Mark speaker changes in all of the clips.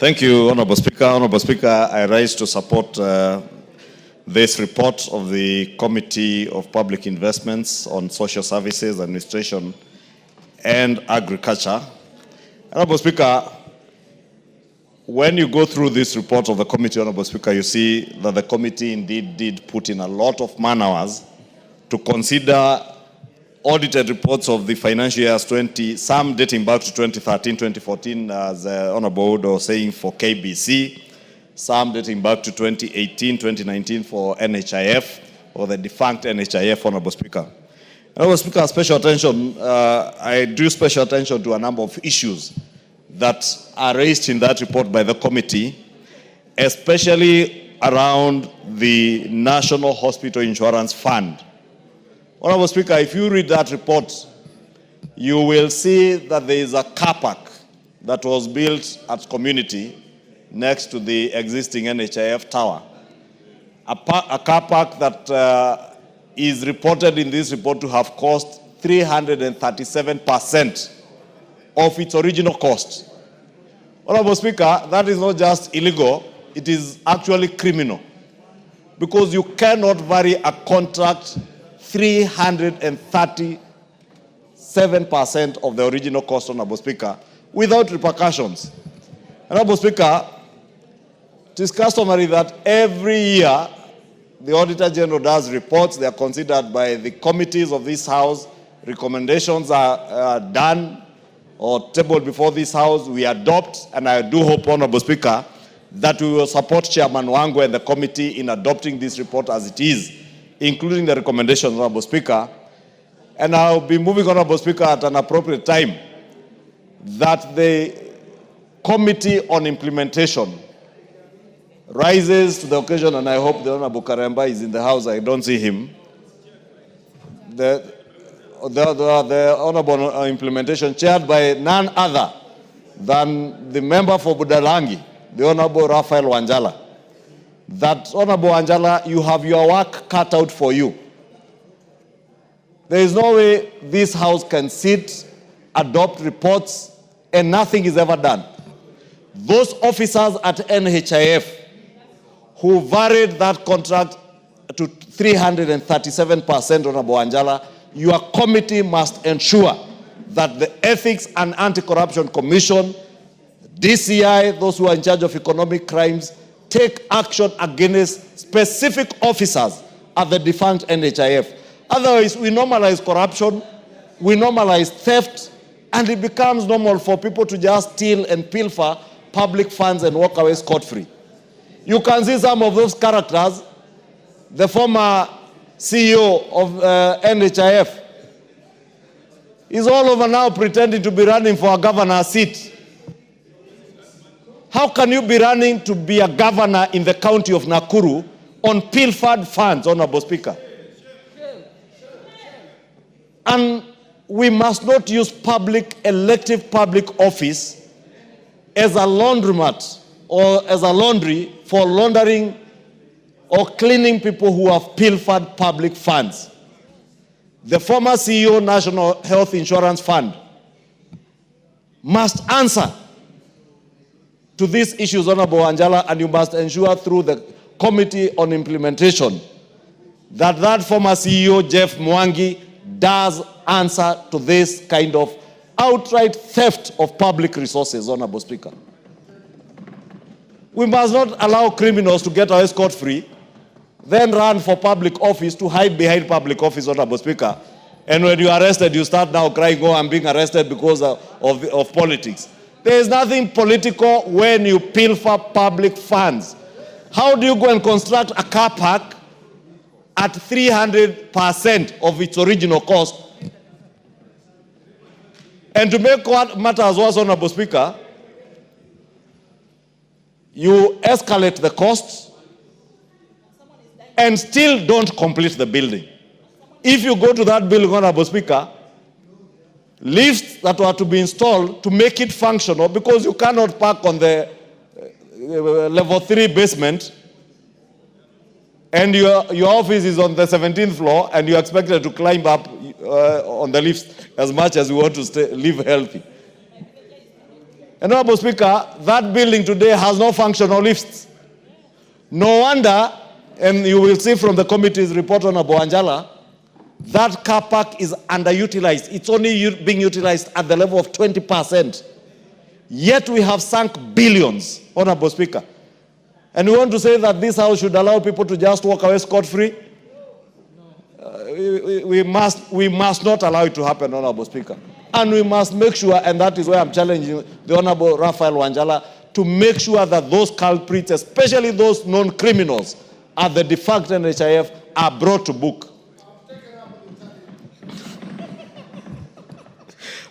Speaker 1: Thank you, Honorable Speaker. Honorable Speaker, I rise to support this report of the Committee of Public Investments on Social Services, Administration, and Agriculture. Honorable Speaker, when you go through this report of the committee, Honorable Speaker, you see that the committee indeed did put in a lot of man-hours to consider audited reports of the financial years 20, some dating back to 2013, 2014, as Honorable Wood was saying for KBC, some dating back to 2018, 2019 for NHIF, or the defunct NHIF, Honorable Speaker. Honorable Speaker, special attention, I drew special attention to a number of issues that are raised in that report by the committee, especially around the National Hospital Insurance Fund. Honorable Speaker, if you read that report, you will see that there is a car park that was built at community next to the existing NHIF tower. A car park that is reported in this report to have cost 337% of its original cost. Honorable Speaker, that is not just illegal, it is actually criminal, because you cannot vary a contract 337% of the original cost, Honorable Speaker, without repercussions. Honorable Speaker, it is customary that every year the Auditor General does reports. They are considered by the committees of this House. Recommendations are done or tabled before this House. We adopt, and I do hope, Honorable Speaker, that we will support Chairman Mwangi and the committee in adopting this report as it is, including the recommendations, Honorable Speaker. And I'll be moving, Honorable Speaker, at an appropriate time, that the Committee on Implementation rises to the occasion, and I hope the Honorable Karemba is in the House. I don't see him. The Honorable Implementation, chaired by none other than the member for Budalangi, the Honorable Raphael Wanjala. That, Honorable Wanjala, you have your work cut out for you. There is no way this House can sit, adopt reports, and nothing is ever done. Those officers at NHIF who varied that contract to 337%, Honorable Wanjala, your committee must ensure that the Ethics and Anti-Corruption Commission, DCI, those who are in charge of economic crimes, take action against specific officers at the defunct NHIF. Otherwise, we normalize corruption, we normalize theft, and it becomes normal for people to just steal and pilfer public funds and walk away scot-free. You can see some of those characters. The former CEO of NHIF is all over now pretending to be running for a governor's seat. How can you be running to be a governor in the county of Nakuru on pilfered funds, Honorable Speaker? And we must not use elective public office as a laundromat or as a laundry for laundering or cleaning people who have pilfered public funds. The former CEO, National Health Insurance Fund, must answer to these issues, Honorable Wanjala, and you must ensure through the Committee on Implementation that former CEO, Jeff Mwangi, does answer to this kind of outright theft of public resources, Honorable Speaker. We must not allow criminals to get away scot-free, then run for public office to hide behind public office, Honorable Speaker. And when you are arrested, you start now crying, oh, I'm being arrested because of politics. There is nothing political when you pilfer public funds. How do you go and construct a car park at 300% of its original cost? And to make what matters worse, Honorable Speaker, you escalate the costs and still don't complete the building. If you go to that building, Honorable Speaker, lifts that were to be installed to make it functional, because you cannot park on the level 3 basement and your office is on the 17th floor and you're expected to climb up on the lifts as much as you want to live healthy. And Honorable Speaker, that building today has no functional lifts. No wonder, and you will see from the committee's report on Anjala, that car park is underutilized. It's only being utilized at the level of 20%. Yet we have sunk billions, Honorable Speaker. And we want to say that this house should allow people to just walk away scot-free? We must not allow it to happen, Honorable Speaker. And we must make sure, and that is why I'm challenging the Honorable Raphael Wanjala, to make sure that those culprits, especially those known criminals at the defunct NHIF, are brought to book.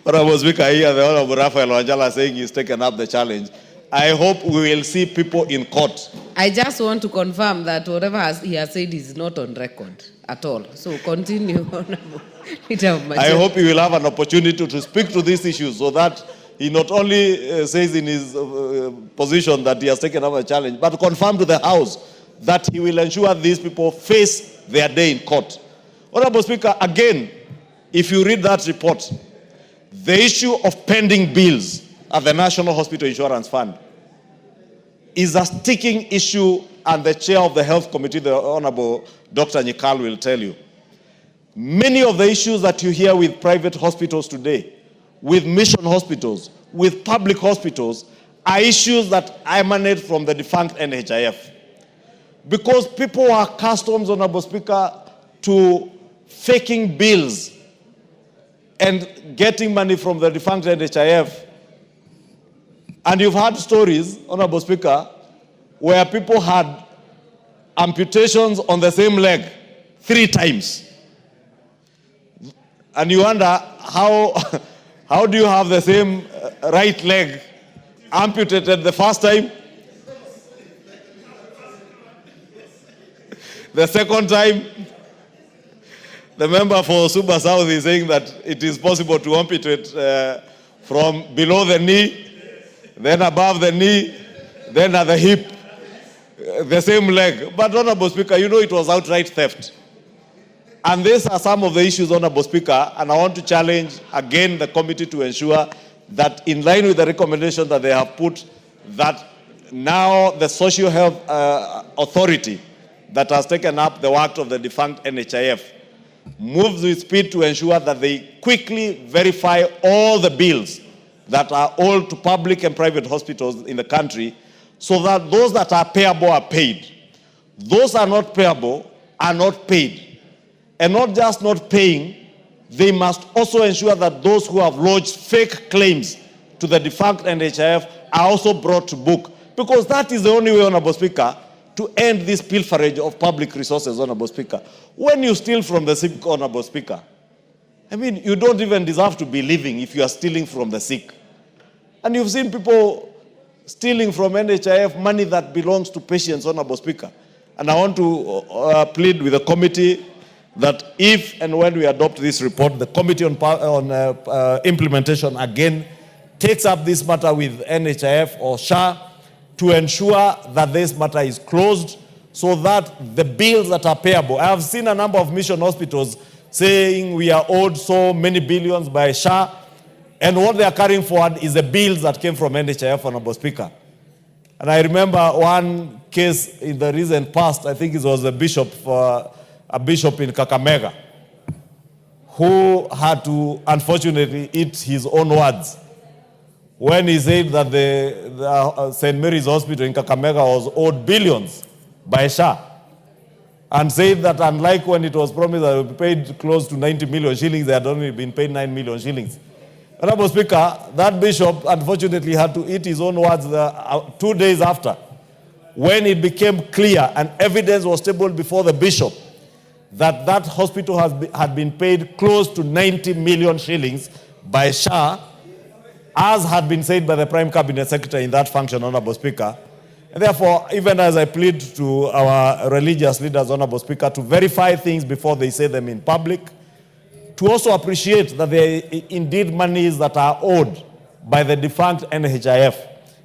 Speaker 1: Honorable Speaker, I hear the Honorable Raphael Wanjala saying he's taken up the challenge. I hope we will see people in court.
Speaker 2: I just want to confirm that whatever he has said is not on record at all. So continue, Honorable Leader of Majority.
Speaker 1: I hope he will have an opportunity to speak to these issues so that he not only says in his position that he has taken up a challenge, but confirm to the House that he will ensure these people face their day in court. Honorable Speaker, again, if you read that report, the issue of pending bills at the National Hospital Insurance Fund is a sticking issue, and the chair of the Health Committee, the Honorable Dr. Nyikal, will tell you. Many of the issues that you hear with private hospitals today, with mission hospitals, with public hospitals, are issues that emanate from the defunct NHIF. Because people are accustomed, Honorable Speaker, to faking bills and getting money from the defunct NHIF. And you've heard stories, Honorable Speaker, where people had amputations on the same leg 3 times. And you wonder, how do you have the same right leg amputated the first time? The second time, the member for Suba South is saying that it is possible to amputate from below the knee, then above the knee, then at the hip, the same leg. But Honorable Speaker, you know it was outright theft. And these are some of the issues, Honorable Speaker, and I want to challenge again the committee to ensure that in line with the recommendation that they have put, that now the Social Health Authority that has taken up the work of the defunct NHIF moves with speed to ensure that they quickly verify all the bills that are owed to public and private hospitals in the country, so that those that are payable are paid. Those are not payable are not paid. And not just not paying, they must also ensure that those who have lodged fake claims to the defunct NHIF are also brought to book. Because that is the only way, Honorable Speaker, to end this pilferage of public resources, Honorable Speaker. When you steal from the sick, Honorable Speaker, I mean, you don't even deserve to be living if you are stealing from the sick. And you've seen people stealing from NHIF money that belongs to patients, Honorable Speaker. And I want to plead with the committee that if and when we adopt this report, the Committee on Implementation again takes up this matter with NHIF or SHA to ensure that this matter is closed so that the bills that are payable. I have seen a number of mission hospitals saying we are owed so many billions by SHA, and what they are carrying forward is the bills that came from NHIF, Honorable Speaker. And I remember one case in the recent past, I think it was a bishop in Kakamega, who had to, unfortunately, eat his own words when he said that the St. Mary's Hospital in Kakamega was owed billions by SHA, and said that unlike when it was promised that it would be paid close to 90 million shillings, they had only been paid 9 million shillings. Honorable Speaker, that bishop unfortunately had to eat his own words 2 days after, when it became clear and evidence was tabled before the bishop that that hospital had been paid close to 90 million shillings by SHA, as had been said by the Prime Cabinet Secretary in that function, Honorable Speaker. And therefore, even as I plead to our religious leaders, Honorable Speaker, to verify things before they say them in public, to also appreciate that there are indeed monies that are owed by the defunct NHIF.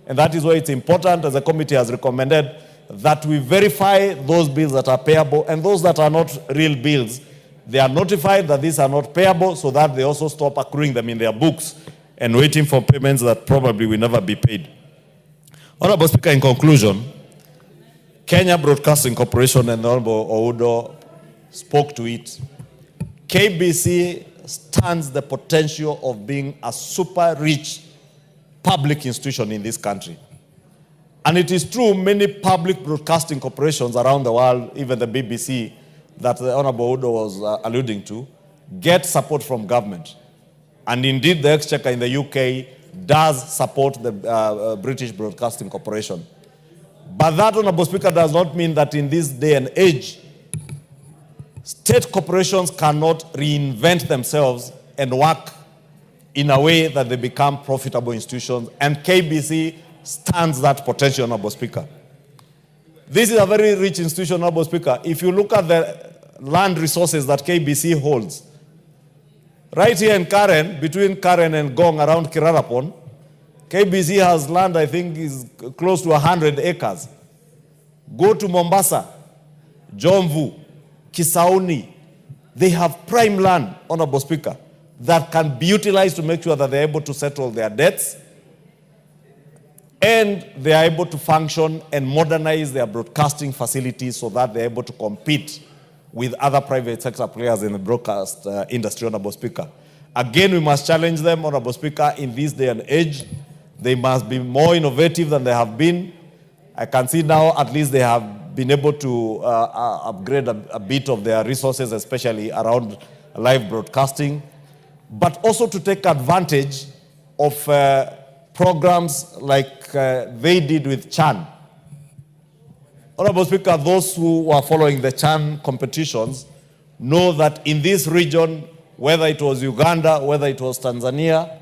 Speaker 1: And that is why it's important, as the committee has recommended, that we verify those bills that are payable, and those that are not real bills, they are notified that these are not payable so that they also stop accruing them in their books. and waiting for payments that probably will never be paid. Honorable Speaker, in conclusion, Kenya Broadcasting Corporation and Honorable Oudo spoke to it. KBC stands the potential of being a super rich public institution in this country. And it is true, many public broadcasting corporations around the world, even the BBC that the Honorable Oudo was alluding to, get support from government. And indeed, the Exchequer in the UK does support the British Broadcasting Corporation. But that, Honorable Speaker, does not mean that in this day and age, state corporations cannot reinvent themselves and work in a way that they become profitable institutions. And KBC stands that potential, Honorable Speaker. This is a very rich institution, Honorable Speaker. If you look at the land resources that KBC holds, right here in Karen, between Karen and Gong around Kirarapon, KBC has land, I think, is close to 100 acres. Go to Mombasa, Jomvu, Kisauni. They have prime land, Honorable Speaker, that can be utilized to make sure that they're able to settle their debts and they are able to function and modernize their broadcasting facilities so that they're able to compete with other private sector players in the broadcast industry, Honorable Speaker. Again, we must challenge them, Honorable Speaker, in this day and age. They must be more innovative than they have been. I can see now at least they have been able to upgrade a bit of their resources, especially around live broadcasting, but also to take advantage of programs like they did with Chan. Honorable Speaker, those who are following the Chan competitions know that in this region, whether it was Uganda, whether it was Tanzania,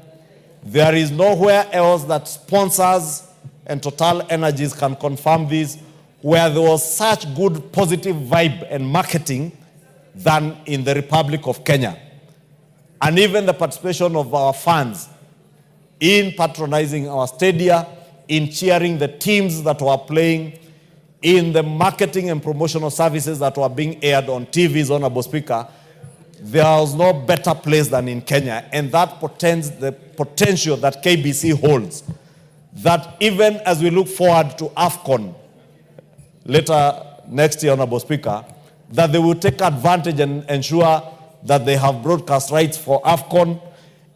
Speaker 1: there is nowhere else that sponsors and Total Energies can confirm this, where there was such good positive vibe and marketing than in the Republic of Kenya. And even the participation of our fans in patronizing our stadia, in cheering the teams that were playing, in the marketing and promotional services that were being aired on TVs, Honorable Speaker, there was no better place than in Kenya. And that portends the potential that KBC holds, that even as we look forward to AFCON later next year, Honorable Speaker, that they will take advantage and ensure that they have broadcast rights for AFCON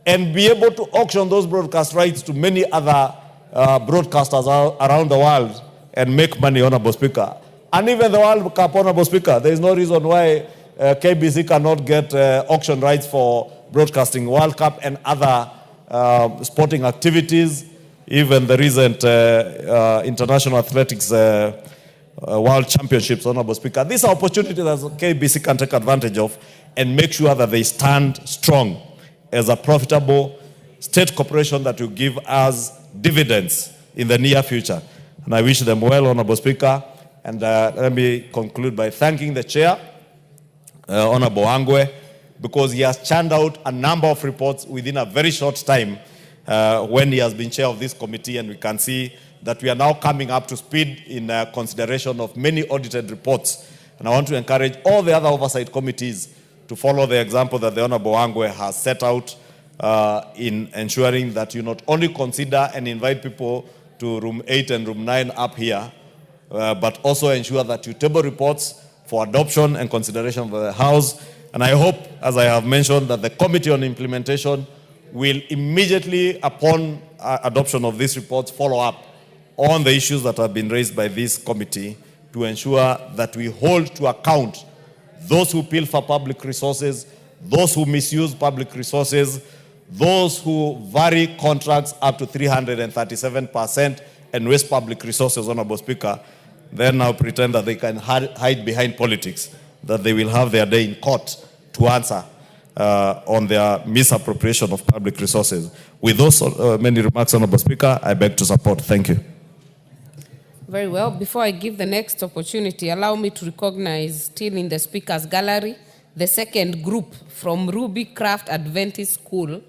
Speaker 1: and be able to auction those broadcast rights to many other broadcasters around the world and make money, Honorable Speaker. And even the World Cup, Honorable Speaker, there is no reason why KBC cannot get auction rights for broadcasting World Cup and other sporting activities, even the recent International Athletics World Championships, Honorable Speaker. These are opportunities that KBC can take advantage of and make sure that they stand strong as a profitable state corporation that will give us dividends in the near future. And I wish them well, Honorable Speaker. And let me conclude by thanking the Chair, Honorable Angwe, because he has churned out a number of reports within a very short time when he has been chair of this committee, and we can see that we are now coming up to speed in consideration of many audited reports. And I want to encourage all the other oversight committees to follow the example that the Honorable Angwe has set out in ensuring that you not only consider and invite people to room 8 and room 9 up here, but also ensure that you table reports for adoption and consideration of the House. And I hope, as I have mentioned, that the Committee on Implementation will immediately, upon adoption of these reports, follow up on the issues that have been raised by this committee to ensure that we hold to account those who pilfer public resources, those who misuse public resources, those who vary contracts up to 337% and waste public resources, Honorable Speaker. Then now pretend that they can hide behind politics, that they will have their day in court to answer on their misappropriation of public resources. With those many remarks, Honorable Speaker, I beg to support. Thank you.
Speaker 2: Very well. Before I give the next opportunity, allow me to recognize, still in the Speaker's Gallery, the second group from Ruby Craft Adventist School,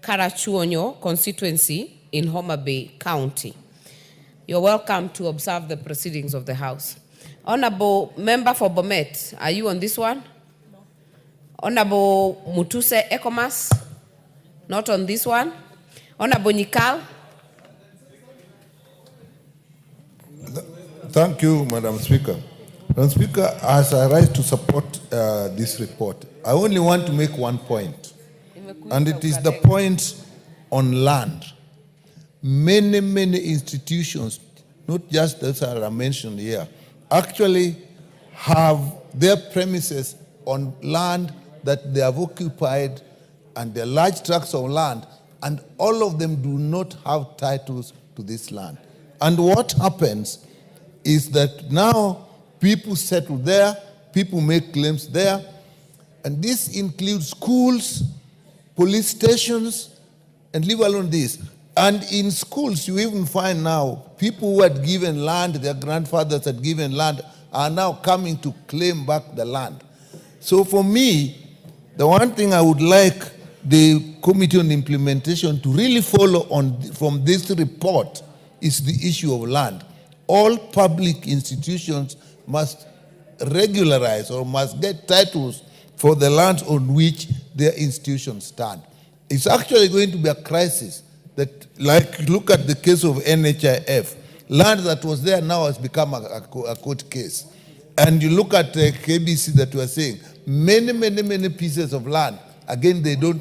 Speaker 2: Karachuonyo constituency in Homa Bay County. You're welcome to observe the proceedings of the House. Honorable Member for Bomet, are you on this one? No. Honorable Mutuse Ekomas, not on this one. Honorable Nyikal.
Speaker 3: Thank you, Madam Speaker. Madam Speaker, as I rise to support this report, I only want to make one point, and it is the point on land. Many institutions, not just those that are mentioned here, actually have their premises on land that they have occupied, and they're large tracts of land, and all of them do not have titles to this land. And what happens is that now people settle there, people make claims there, and this includes schools, police stations, and leave alone this. And in schools, you even find now people who had given land, their grandfathers had given land, are now coming to claim back the land. So for me, the one thing I would like the Committee on Implementation to really follow on from this report is the issue of land. All public institutions must regularize or must get titles for the lands on which their institutions stand. It's actually going to be a crisis that, like, look at the case of NHIF. Land that was there now has become a court case. And you look at KBC that we are saying, many pieces of land, again, they don't